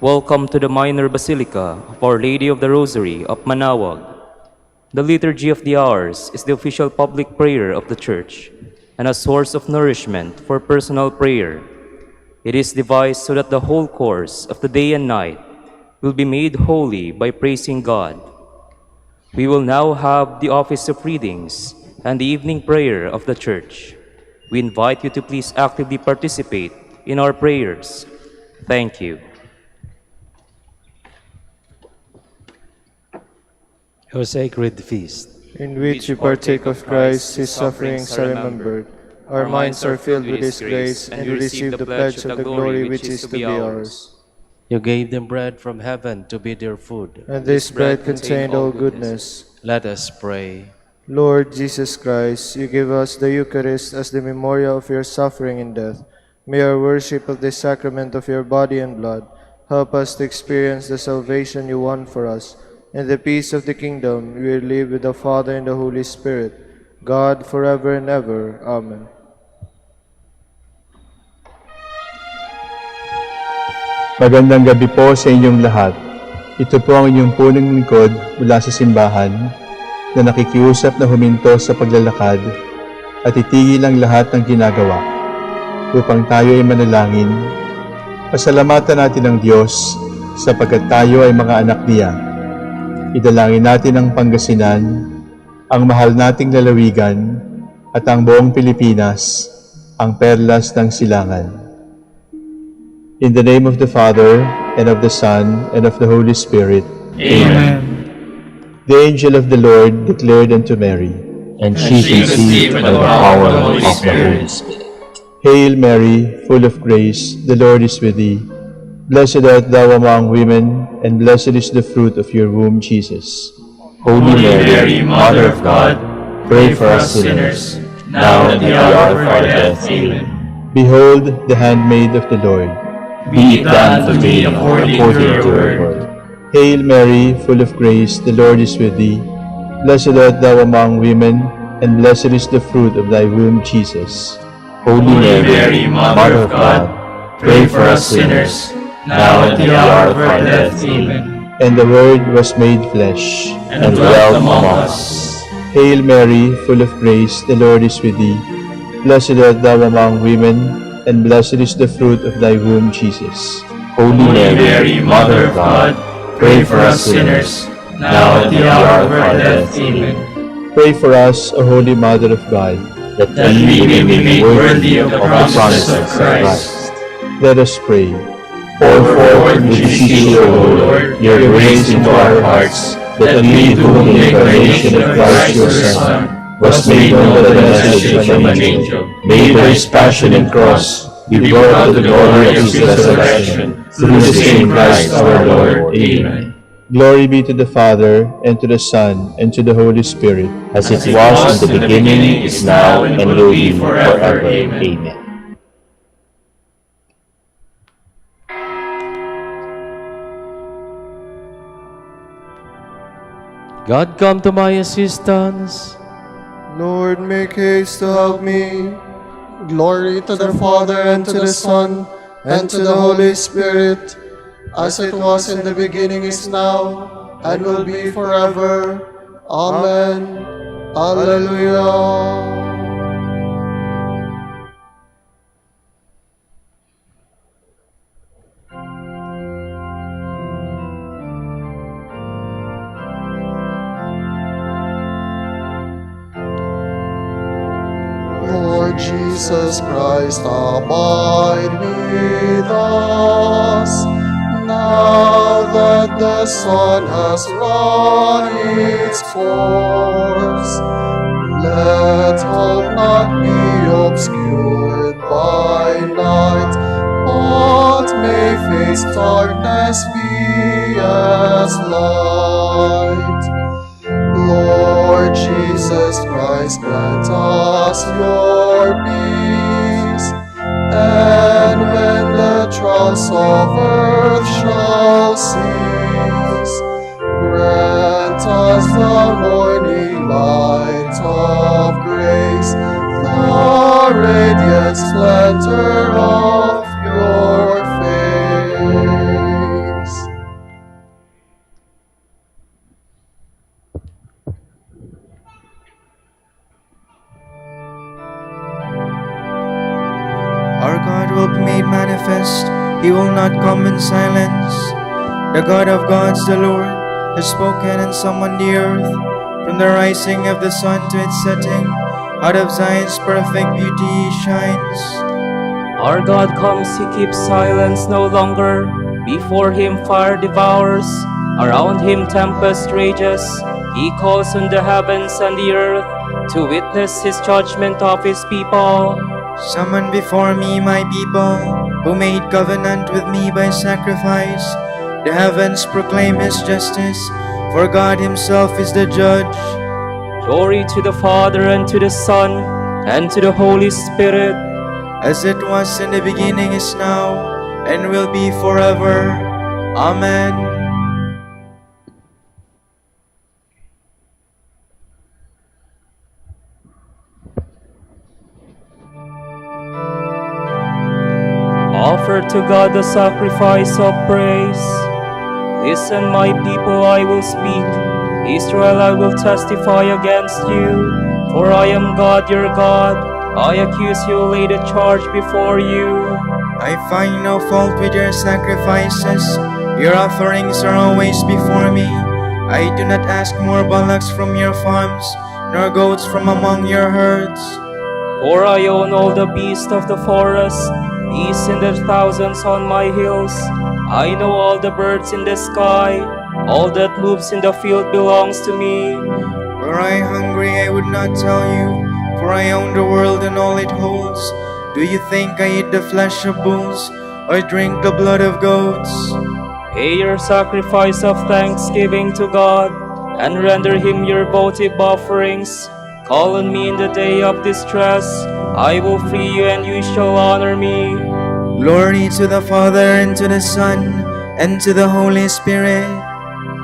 Welcome to the Minor Basilica of Our Lady of the Rosary of Manaoag. The Liturgy of the Hours is the official public prayer of the Church and a source of nourishment for personal prayer. It is devised so that the whole course of the day and night will be made holy by praising God. We will now have the office of readings and the evening prayer of the Church. We invite you to please actively participate in our prayers. Thank you. O sacred feast, in which we partake of Christ, his sufferings are remembered. Our minds are filled with his grace, and we receive the pledge of the glory which is to be ours. you gave them bread from heaven to be their food. And this bread contained all goodness. Let us pray. Lord Jesus Christ, you give us the Eucharist as the memorial of your suffering and death. May our worship of the sacrament of your body and blood help us to experience the salvation you won for us. In the peace of the kingdom, we will live with the Father and the Holy Spirit, God forever and ever. Amen. Magandang gabi po sa inyong lahat. Ito po ang inyong punong lingkod mula sa simbahan na nakikiusap na huminto sa paglalakad at itigil ang lahat ng ginagawa upang tayo ay manalangin. Pasalamatan natin ang Diyos sapagkat tayo ay mga anak niya. Idalangin natin ang Pangasinan, ang mahal nating lalawigan, at ang buong Pilipinas, ang perlas ng silangan. In the name of the Father, and of the Son, and of the Holy Spirit. Amen. The angel of the Lord declared unto Mary, And she conceived by the power of the Holy Spirit. Hail Mary, full of grace, the Lord is with thee. Blessed art thou among women, and blessed is the fruit of your womb, Jesus. Holy Mary, Mother of God, pray for us sinners, now and at the hour of our death. Amen. Behold the handmaid of the Lord. Be it done to me according to your word. Hail Mary, full of grace, the Lord is with thee. Blessed art thou among women, and blessed is the fruit of thy womb, Jesus. Holy Mary, Mother of God, pray for us sinners, now and at the hour of our death. Amen. And the Word was made flesh, And dwelt among us. Hail Mary, full of grace, the Lord is with thee. Blessed art thou among women, and blessed is the fruit of thy womb, Jesus. Holy Mary, Mother of God, pray for us sinners, now and at the hour of our death. Amen. Pray for us, O Holy Mother of God, That we may be made worthy of the promises of Christ. Let us pray. Pour forth, we beseech you, O Lord, your grace into our hearts, that we, to whom the incarnation of Christ your Son was made known by the message from an angel, may by his passion and cross be brought to the glory of his resurrection, through the same Christ our Lord. Amen. Glory be to the Father, and to the Son, and to the Holy Spirit, As it was in the beginning, is now, and will be forever. Amen. God, come to my assistance. Lord, make haste to help me. Glory to the Father, and to the Son, and to the Holy Spirit, as it was in the beginning, is now, and will be forever. Amen. Alleluia. Lord Jesus Christ, abide with us. Now that the sun has run its course, let hope not be obscured by night, but may face darkness be as light. Lord Jesus Christ, grant us your peace, and when the trials of earth shall cease, grant us the morning light of grace, the radiant splendor of your face. God will be made manifest, he will not come in silence. The God of gods, the Lord, has spoken and summoned the earth. From the rising of the sun to its setting, out of Zion's perfect beauty he shines. Our God comes, he keeps silence no longer. Before him fire devours, around him tempest rages. He calls on the heavens and the earth to witness his judgment of his people. Summon before me my people, who made covenant with me by sacrifice. The heavens proclaim his justice, for God himself is the judge. Glory to the Father, and to the Son, and to the Holy Spirit, As it was in the beginning, is now, and will be forever. Amen. offer to God the sacrifice of praise. Listen, my people, I will speak. Israel, I will testify against you. For I am God, your God. I accuse you, lay the charge before you. I find no fault with your sacrifices. Your offerings are always before me. I do not ask more bullocks from your farms, nor goats from among your herds. For I own all the beasts of the forest, beasts in their thousands on my hills. I know all the birds in the sky. All that moves in the field belongs to me. Were I hungry, I would not tell you, for I own the world and all it holds. Do you think I eat the flesh of bulls, or drink the blood of goats? Pay your sacrifice of thanksgiving to God, and render him your votive offerings. Call on me in the day of distress. I will free you, and you shall honor me. Glory to the Father, and to the Son, and to the Holy Spirit.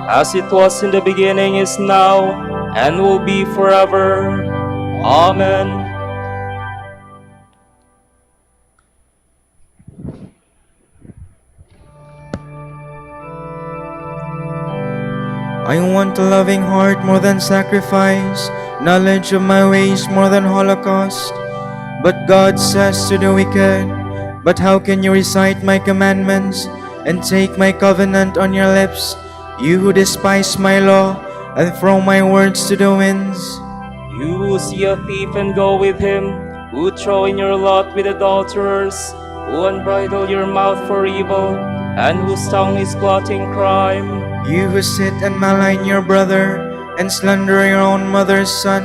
As it was in the beginning, is now, and will be forever. Amen. I want a loving heart more than sacrifice, knowledge of my ways more than holocaust. But God says to the wicked, but how can you recite my commandments and take my covenant on your lips, you who despise my law and throw my words to the winds? You who see a thief and go with him, who throw in your lot with adulterers, who unbridle your mouth for evil, and whose tongue is plotting crime. You who sit and malign your brother and slander your own mother's son,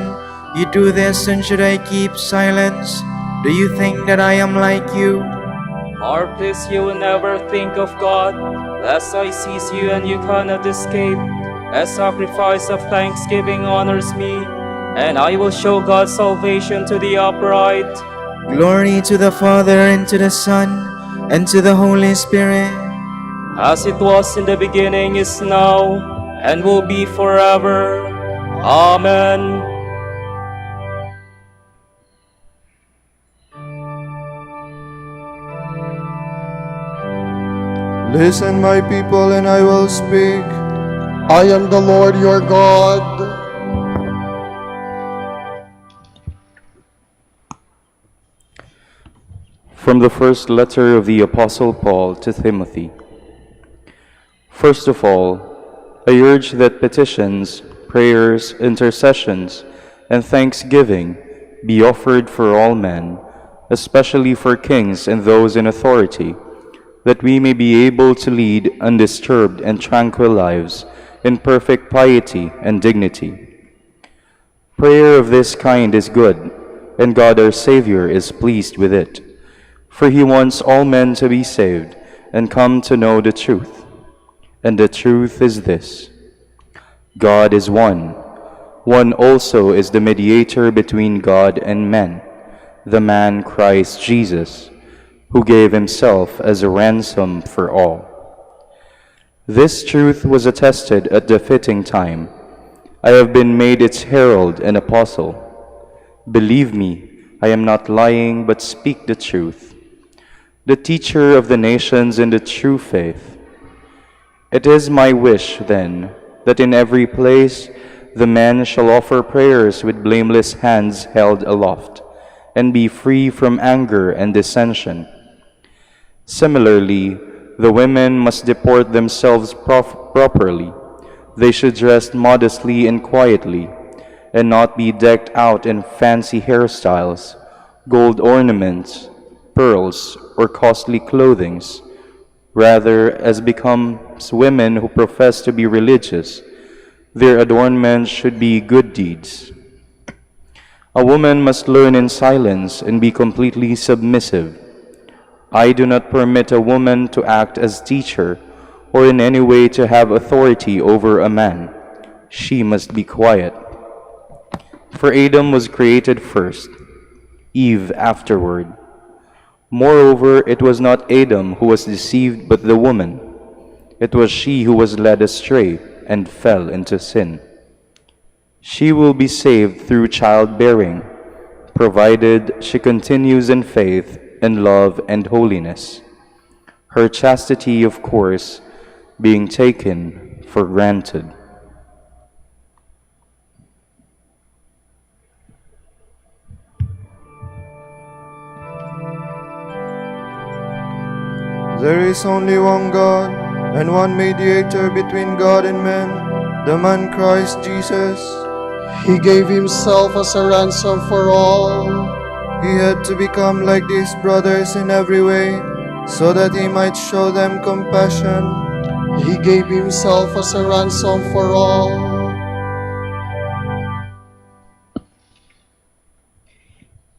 you do this, and should I keep silence? Do you think that I am like you? Heartless, you will never think of God, lest I seize you and you cannot escape. A sacrifice of thanksgiving honors me, and I will show God's salvation to the upright. Glory to the Father, and to the Son, and to the Holy Spirit. As it was in the beginning, is now, and will be forever. Amen. Listen, my people, and I will speak. I am the Lord your God. From the first letter of the Apostle Paul to Timothy. First of all, I urge that petitions, prayers, intercessions, and thanksgiving be offered for all men, especially for kings and those in authority, that we may be able to lead undisturbed and tranquil lives in perfect piety and dignity. Prayer of this kind is good, and God our Savior is pleased with it, for he wants all men to be saved and come to know the truth. And the truth is this: God is one. One also is the mediator between God and men, the man Christ Jesus, who gave himself as a ransom for all. This truth was attested at the fitting time. I have been made its herald and apostle. Believe me, I am not lying, but speak the truth. The teacher of the nations in the true faith. It is my wish, then, that in every place the man shall offer prayers with blameless hands held aloft, and be free from anger and dissension. Similarly, the women must deport themselves properly. They should dress modestly and quietly, and not be decked out in fancy hairstyles, gold ornaments, pearls, or costly clothings. Rather, as becomes women who profess to be religious, their adornment should be good deeds. A woman must learn in silence and be completely submissive. I do not permit a woman to act as teacher or in any way to have authority over a man. She must be quiet. For Adam was created first, Eve afterward. Moreover, it was not Adam who was deceived, but the woman. It was she who was led astray and fell into sin. She will be saved through childbearing, provided she continues in faith and love and holiness, her chastity, of course, being taken for granted. There is only one God, and one mediator between God and men, the man Christ Jesus. He gave himself as a ransom for all. He had to become like these brothers in every way, so that he might show them compassion. He gave himself as a ransom for all.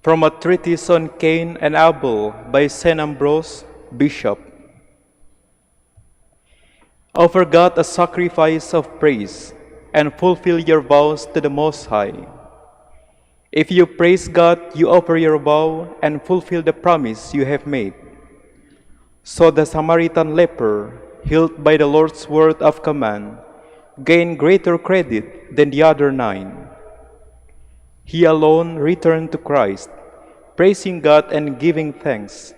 From a treatise on Cain and Abel by St. Ambrose, Bishop. Offer God a sacrifice of praise and fulfill your vows to the Most High. If you praise God, you offer your vow and fulfill the promise you have made. So the Samaritan leper, healed by the Lord's word of command, gained greater credit than the other 9. He alone returned to Christ, praising God and giving thanks.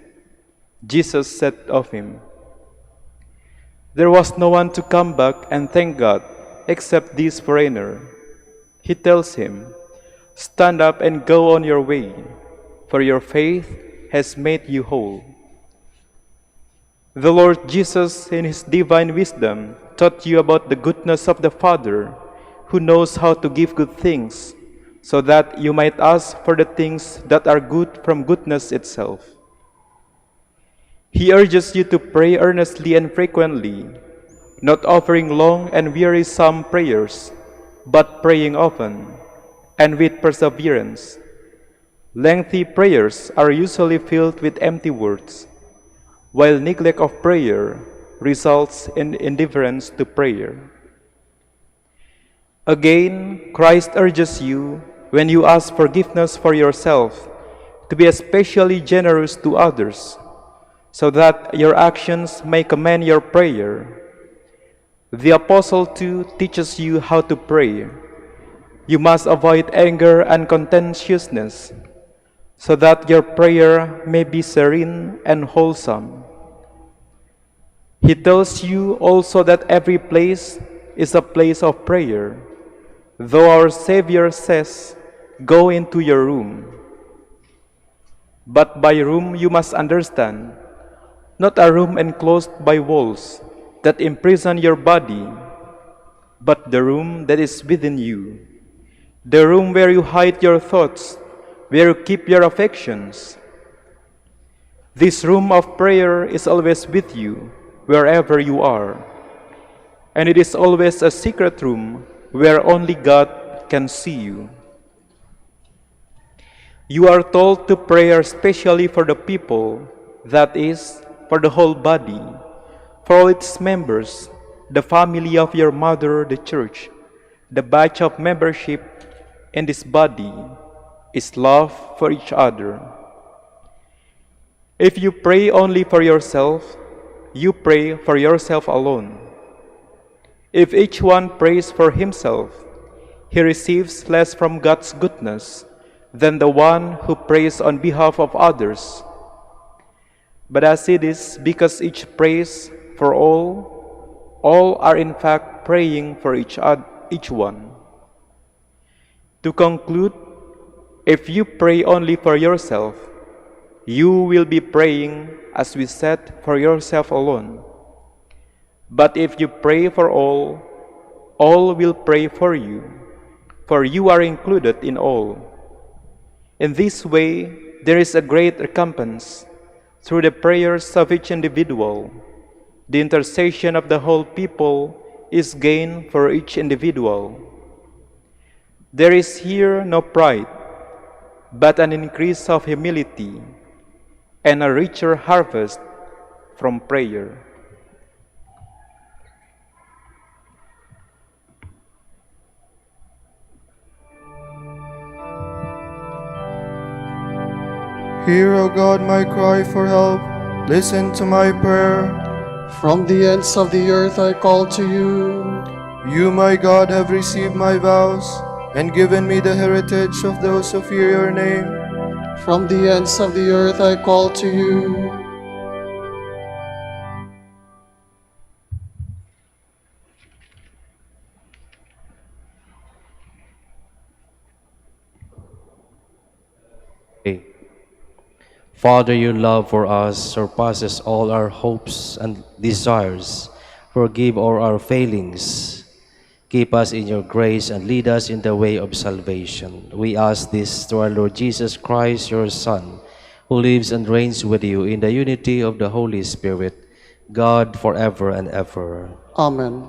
Jesus said of him, "There was no one to come back and thank God except this foreigner." He tells him, "Stand up and go on your way, for your faith has made you whole." The Lord Jesus, in his divine wisdom, taught you about the goodness of the Father, who knows how to give good things, so that you might ask for the things that are good from goodness itself. He urges you to pray earnestly and frequently, not offering long and wearisome prayers, but praying often and with perseverance. Lengthy prayers are usually filled with empty words, while neglect of prayer results in indifference to prayer. Again, Christ urges you, when you ask forgiveness for yourself, to be especially generous to others, so that your actions may commend your prayer. The Apostle too teaches you how to pray. You must avoid anger and contentiousness, so that your prayer may be serene and wholesome. He tells you also that every place is a place of prayer, though our Savior says, "Go into your room." But by room you must understand, not a room enclosed by walls that imprison your body, but the room that is within you, the room where you hide your thoughts, where you keep your affections. This room of prayer is always with you, wherever you are, and it is always a secret room where only God can see you. You are told to pray especially for the people, that is, for the whole body, for all its members, the family of your mother, the Church. The badge of membership in this body is love for each other. If you pray only for yourself, you pray for yourself alone. If each one prays for himself, he receives less from God's goodness than the one who prays on behalf of others. But as it is, because each prays for all are in fact praying for each one. To conclude, if you pray only for yourself, You will be praying, as we said, for yourself alone. But if you pray for all will pray for you are included in all. In this way, there is a great recompense. Through the prayers of each individual, the intercession of the whole people is gained for each individual. There is here no pride, but an increase of humility and a richer harvest from prayer. Hear, O God, my cry for help. Listen to my prayer. From the ends of the earth I call to you. You, my God, have received my vows and given me the heritage of those who fear your name. From the ends of the earth I call to you. Father, your love for us surpasses all our hopes and desires. Forgive all our failings. Keep us in your grace and lead us in the way of salvation. We ask this through our Lord Jesus Christ, your Son, who lives and reigns with you in the unity of the Holy Spirit, God forever and ever. Amen.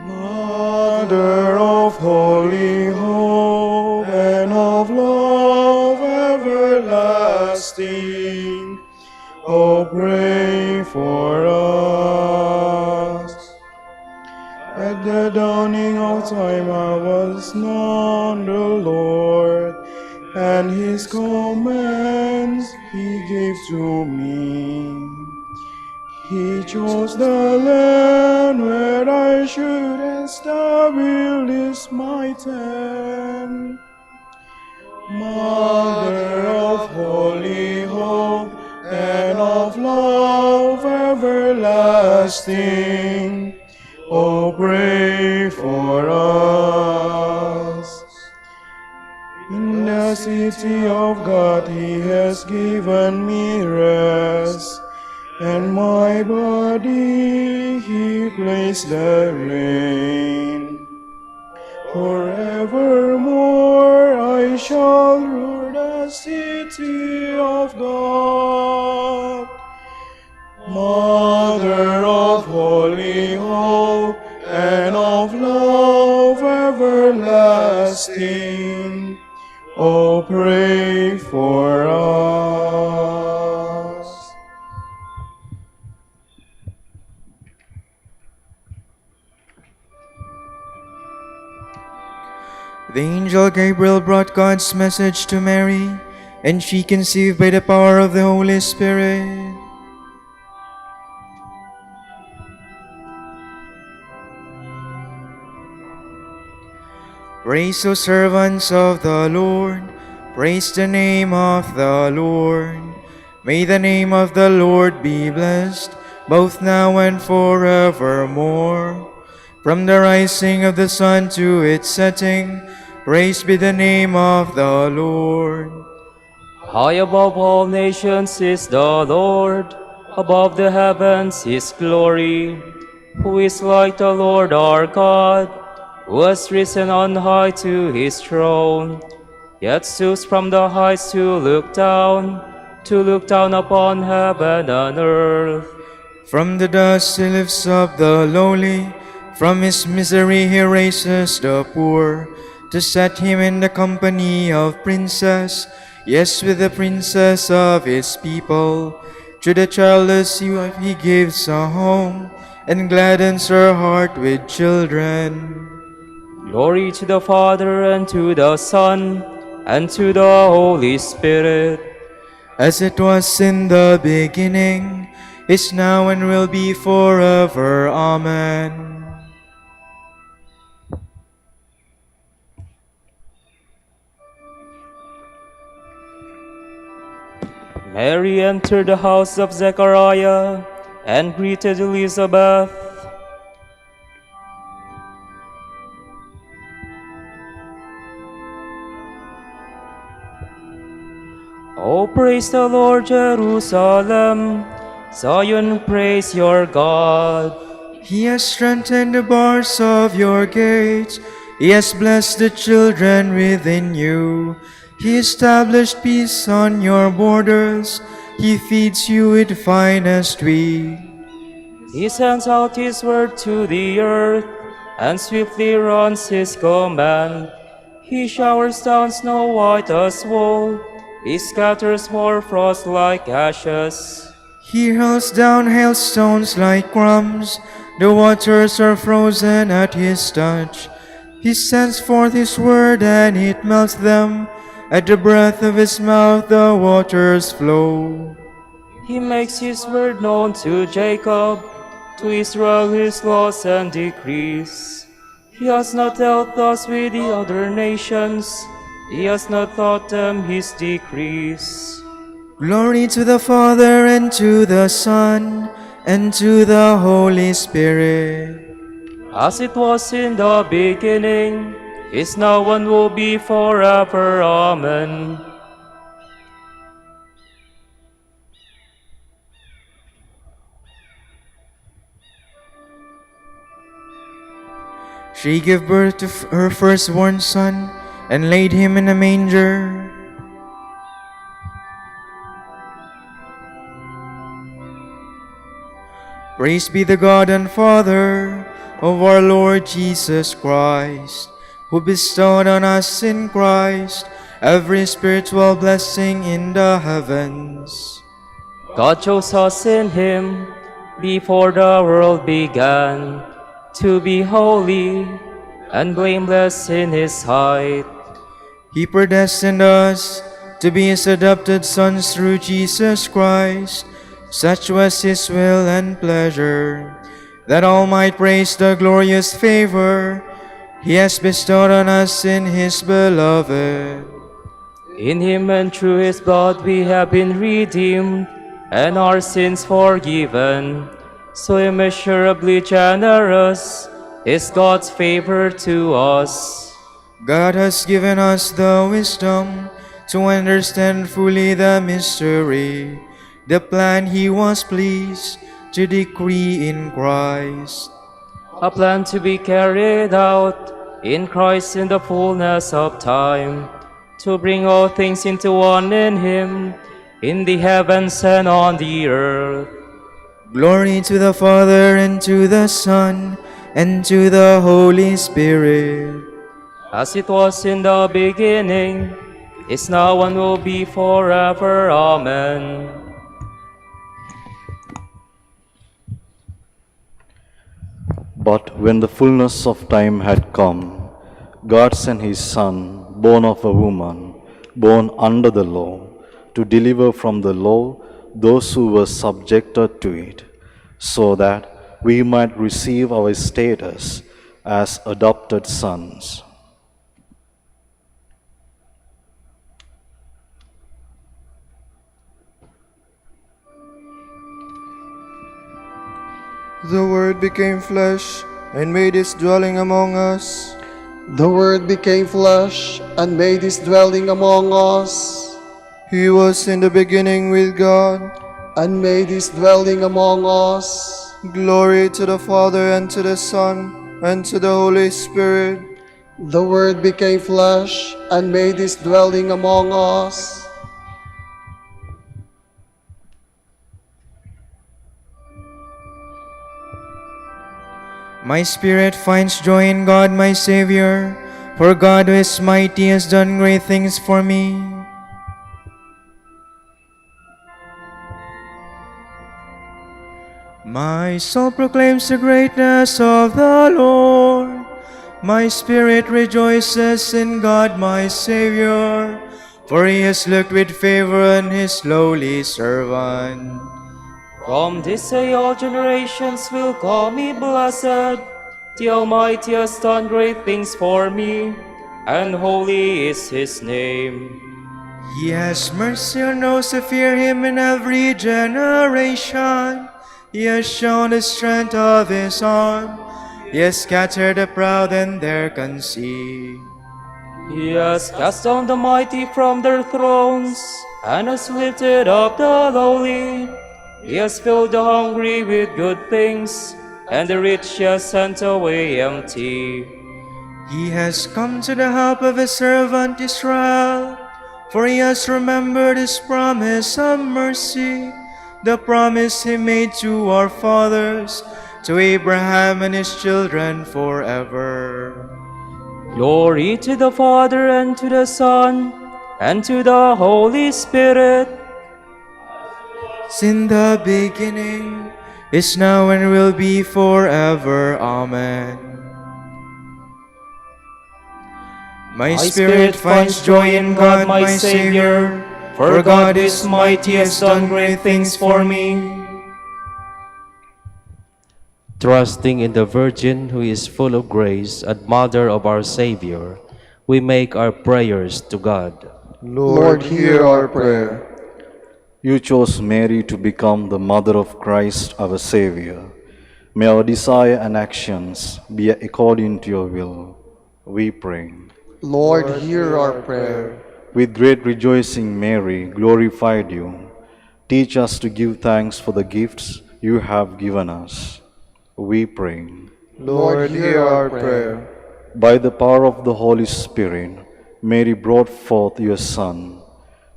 Mother of holy hope and of love everlasting, oh, pray for us. At the dawning of time I was known the Lord, and his commands he gave to me. He chose the land where I should establish my tent. Mother of holy hope and of love everlasting, oh, pray for us. In the city of God he has given me rest, and my body he placed the rain. Forevermore I shall rule the city of God. Mother of holy hope and of love everlasting, oh, pray for us. The angel Gabriel brought God's message to Mary, and she conceived by the power of the Holy Spirit. Praise, O servants of the Lord, praise the name of the Lord. May the name of the Lord be blessed, both now and forevermore. From the rising of the sun to its setting, praise be the name of the Lord. High above all nations is the Lord, above the heavens his glory. Who is like the Lord our God, who has risen on high to his throne, yet stoops from the heights to look down upon heaven and earth. From the dust he lifts up the lowly, from his misery he raises the poor, to set him in the company of princes, yes, with the princess of his people. To the childless he gives a home, and gladdens her heart with children. Glory to the Father, and to the Son, and to the Holy Spirit. As it was in the beginning, is now, and will be forever. Amen. Mary entered the house of Zechariah and greeted Elizabeth. Oh, praise the Lord, Jerusalem. Zion, praise your God. He has strengthened the bars of your gates. He has blessed the children within you. He established peace on your borders. He feeds you with finest wheat. He sends out his word to the earth, and swiftly runs his command. He showers down snow white as wool. He scatters hoarfrost like ashes. He hurls down hailstones like crumbs. The waters are frozen at his touch. He sends forth his word and it melts them. At the breath of his mouth the waters flow. He makes his word known to Jacob, to Israel his laws and decrees. He has not dealt thus with the other nations. He has not taught them his decrees. Glory to the Father, and to the Son, and to the Holy Spirit. As it was in the beginning, is now, and will be forever. Amen. She gave birth to her firstborn son, and laid him in a manger. Praise be the God and Father of our Lord Jesus Christ, who bestowed on us in Christ every spiritual blessing in the heavens. God chose us in him before the world began to be holy and blameless in his sight. He predestined us to be his adopted sons through Jesus Christ. Such was his will and pleasure, that all might praise the glorious favor he has bestowed on us in his beloved. In him and through his blood we have been redeemed, and our sins forgiven. So immeasurably generous is God's favor to us. God has given us the wisdom to understand fully the mystery, the plan he was pleased to decree in Christ. A plan to be carried out in Christ in the fullness of time, to bring all things into one in him, in the heavens and on the earth. Glory to the Father, and to the Son, and to the Holy Spirit. As it was in the beginning, is now and will be forever. Amen. But when the fullness of time had come, God sent his Son, born of a woman, born under the law, to deliver from the law those who were subjected to it, so that we might receive our status as adopted sons. The Word became flesh and made his dwelling among us. The Word became flesh and made his dwelling among us, He was in the beginning with God. and made his dwelling among us. Glory to the Father, and to the Son, and to the Holy Spirit. The Word became flesh and made his dwelling among us. My spirit finds joy in God my Savior, for God who is mighty has done great things for me. My soul proclaims the greatness of the Lord. My spirit rejoices in God my Savior, for he has looked with favor on his lowly servant. From this day all generations will call me blessed. The Almighty has done great things for me, and holy is his name. He has mercy on those who fear him in every generation. He has shown the strength of his arm. He has scattered the proud in their conceit. He has cast down the mighty from their thrones, and has lifted up the lowly. He has filled the hungry with good things, and the rich he has sent away empty. He has come to the help of his servant Israel, for he has remembered his promise of mercy, the promise he made to our fathers, to Abraham and his children forever. Glory to the Father, and to the Son, and to the Holy Spirit. As in the beginning, is now, and will be forever. Amen. My spirit finds joy in God my Savior, for God is mighty, has done great things for me. Trusting in the Virgin who is full of grace and Mother of our Savior, we make our prayers to God. Lord, hear our prayer. You chose Mary to become the mother of Christ our Savior. May our desire and actions be according to your will. We pray. Lord, hear our prayer. With great rejoicing, Mary glorified you. Teach us to give thanks for the gifts you have given us. We pray. Lord, hear our prayer. By the power of the Holy Spirit, Mary brought forth your Son.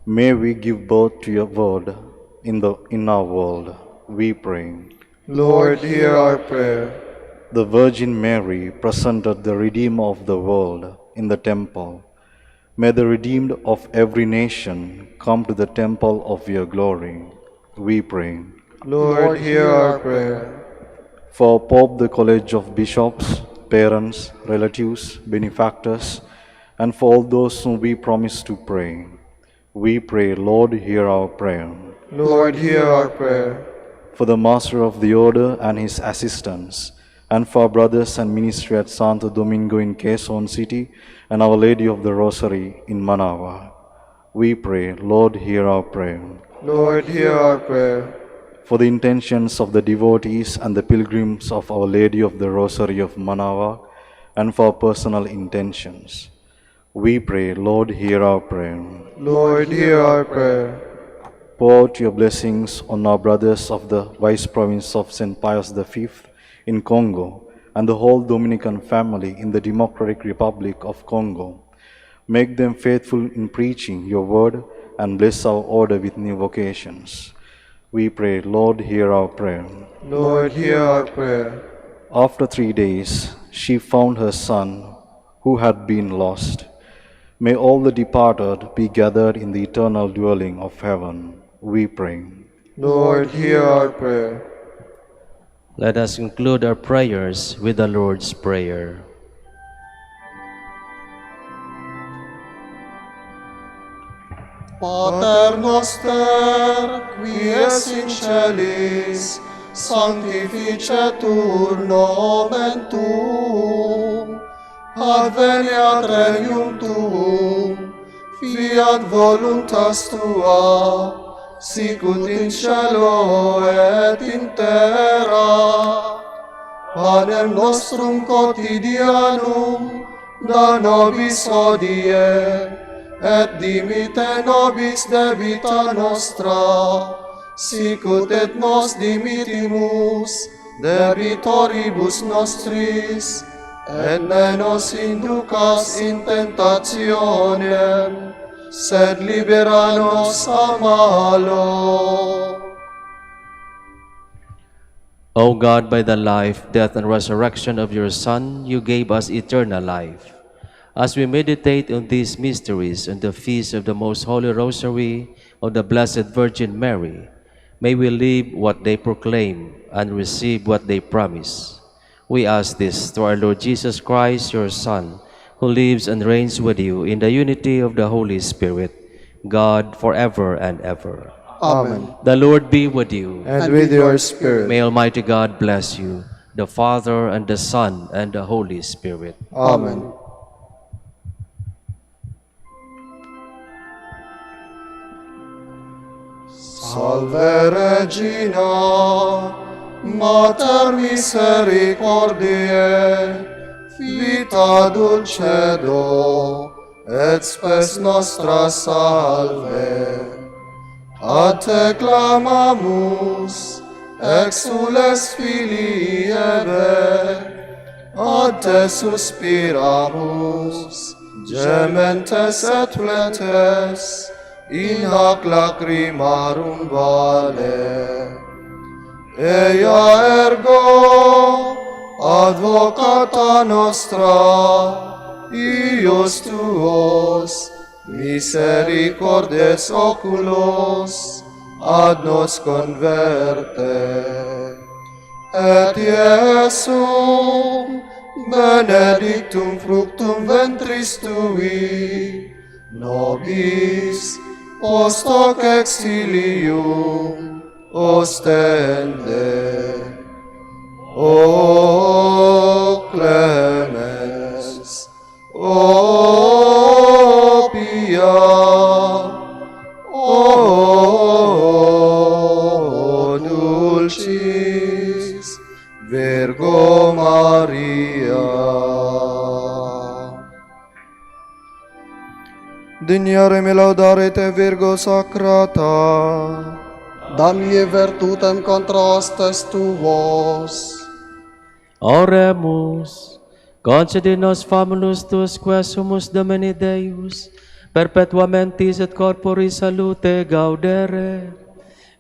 May we give birth to your word in our world. We pray. Lord, hear our prayer. The Virgin Mary presented the Redeemer of the world in the temple. May the redeemed of every nation come to the temple of your glory. We pray. Lord, hear our prayer. For Pope, the College of Bishops, parents, relatives, benefactors, and for all those whom we promise to pray, we pray, Lord, hear our prayer. Lord, hear our prayer. For the Master of the Order and his assistants, and for our brothers and ministry at Santo Domingo in Quezon City, and Our Lady of the Rosary in Manaoag, we pray, Lord, hear our prayer. Lord, hear our prayer. For the intentions of the devotees and the pilgrims of Our Lady of the Rosary of Manaoag, and for personal intentions, we pray, Lord, hear our prayer. Lord, hear our prayer. Pour out your blessings on our brothers of the Vice Province of St. Pius V in Congo and the whole Dominican family in the Democratic Republic of Congo. Make them faithful in preaching your word and bless our order with new vocations. We pray, Lord, hear our prayer. Lord, hear our prayer. After 3 days, she found her son who had been lost. May all the departed be gathered in the eternal dwelling of heaven. We pray. Lord, hear our prayer. Let us conclude our prayers with the Lord's Prayer. Pater noster, qui es in celis, sanctificetur nomen tuum, adveniat regnum tuum, fiat voluntas tua, sicut in cielo et in terra. Panem nostrum quotidianum da nobis hodie, et dimite nobis debita nostra, sicut et nos dimitimus debitoribus nostris, et ne nos inducas in tentationem, sed libera nos a malo. O God, by the life, death, and resurrection of your Son, you gave us eternal life. As we meditate on these mysteries on the feast of the Most Holy Rosary of the Blessed Virgin Mary, may we live what they proclaim and receive what they promise. We ask this through our Lord Jesus Christ, your Son, who lives and reigns with you in the unity of the Holy Spirit, God, forever and ever. Amen. The Lord be with you. And with your spirit. May Almighty God bless you, the Father, and the Son, and the Holy Spirit. Amen. Salve Regina, Mater misericordiae, vita dulcedo, et spes nostra salve. A te clamamus, exules filii Eve, a te suspiramus, gementes et flentes, in hac lacrimarum vale. Ea ergo, advocata nostra, ius tuos, misericordes oculos, ad nos converte. Et Iesum, benedictum fructum ventris tui, nobis post hoc exilium ostende. O clemens, o pia, o dulcis Virgo Maria. Dignare me laudare te Virgo sacrata, damie virtutem contra hostes tuos. Oremus, concede nos famulus tuus quesumus Domini Deus, perpetuamentis et corporis salute gaudere,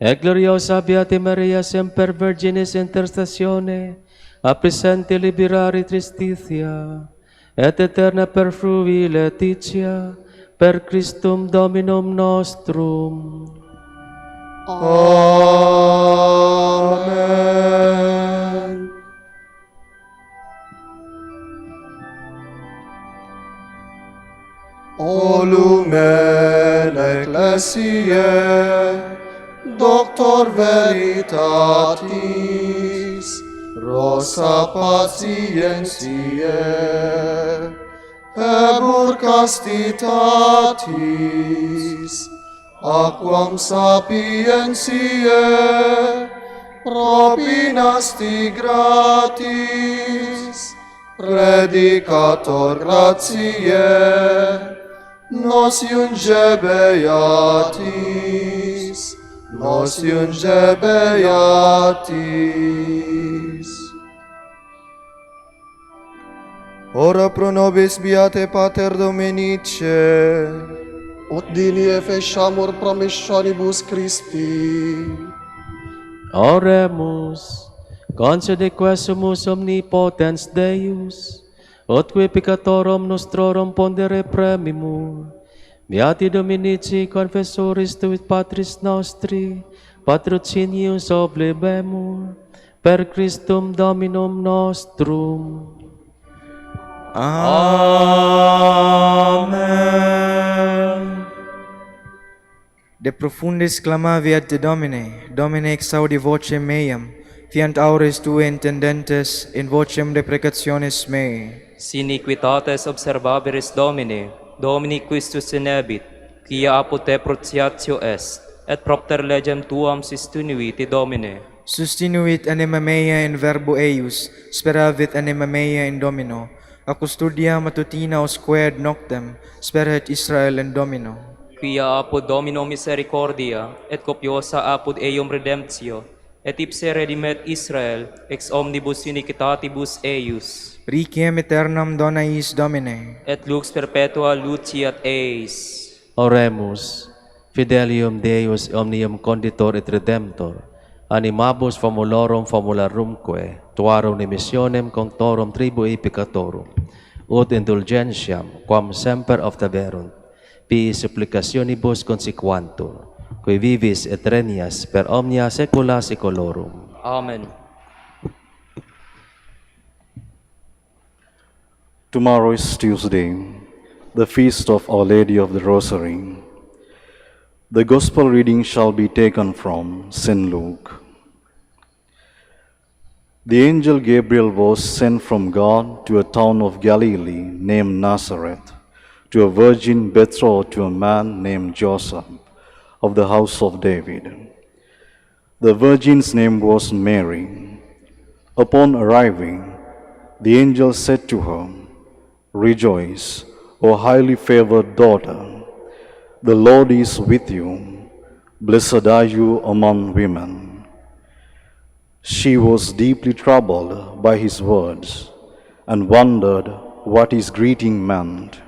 E gloriosa Beate Maria, semper Virginis intercessione, a presente liberari tristitia, et eterna perfrui laetitia, per Christum Dominum nostrum. Amen. O lumen ecclesiae, Doctor veritatis, rosa patientiae, ebur castitatis, aquam sapientiae, propinasti gratis, predicator gratiae, nos iunge beatis, nos iunge beatis. Ora pro nobis beate Pater Dominice, ut dini efficiamur promissionibus Christi. Oremus, concede quesumus omnipotens Deus, ut qui peccatorum nostrorum pondere premimur, Beati Dominici confessoris tuit Patris nostri, patrocinius oblibemur, per Christum Dominum nostrum. Amen. De profundis clamavi ad te Domine, Domine exaudi vocem meam, fiant aures tue intendentes in vocem deprecationis mei. Sin iniquitates observabiris Domine, Domini quistus inebit, quia apud te protiatio est, et propter legem tuam sustinuiti Domine. Sustinuit anima mea in verbo eius, speravit anima mea in Domino. A custodia matutina osqued noctem, sperat Israel in Domino. Quia apud Domino misericordia, et copiosa apud eium redemptio, et ipse redimet Israel ex omnibus iniquitatibus eius. Requiem aeternam dona eis Domine. Et lux perpetua luciat eis. Oremus, fidelium Deus omnium conditor et redemptor, animabus famulorum famularumque, tuarum dimissionem conctorum tribui peccatorum, ut indulgentiam quam semper obtaverunt, pi supplicationibus consequantur, qui vivis et regnias per omnia saecula saeculorum. Amen. Tomorrow is Tuesday, the feast of Our Lady of the Rosary. The Gospel reading shall be taken from St. Luke. The angel Gabriel was sent from God to a town of Galilee named Nazareth, to a virgin betrothed to a man named Joseph, of the house of David. The virgin's name was Mary. Upon arriving, the angel said to her, "Rejoice, O highly favored daughter, the Lord is with you. Blessed are you among women." She was deeply troubled by his words and wondered what his greeting meant.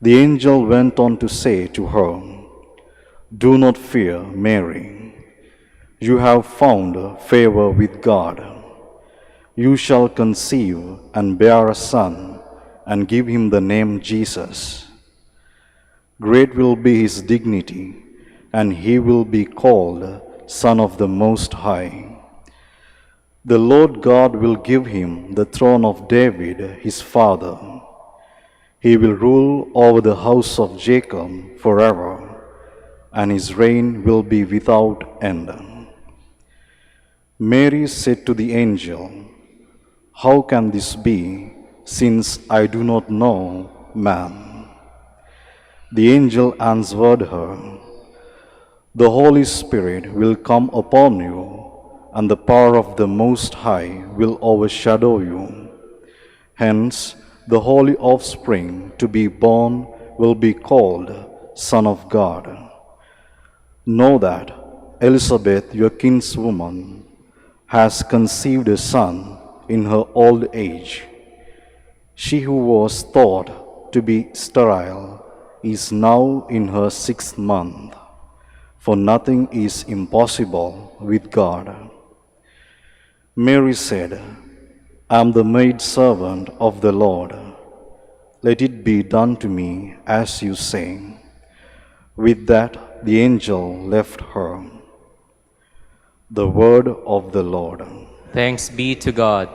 The angel went on to say to her, "Do not fear, Mary. You have found favor with God. You shall conceive and bear a son and give him the name Jesus. Great will be his dignity, and he will be called Son of the Most High. The Lord God will give him the throne of David, his father. He will rule over the house of Jacob forever, and his reign will be without end." Mary said to the angel, "How can this be, since I do not know man?" The angel answered her, "The Holy Spirit will come upon you, and the power of the Most High will overshadow you. Hence, the holy offspring to be born will be called Son of God. Know that Elizabeth, your kinswoman, has conceived a son in her old age. She who was thought to be sterile is now in her 6th month, for nothing is impossible with God. Mary said, I am the maidservant of the Lord. Let it be done to me as you say. With that, the angel left her. The word of the Lord. Thanks be to God.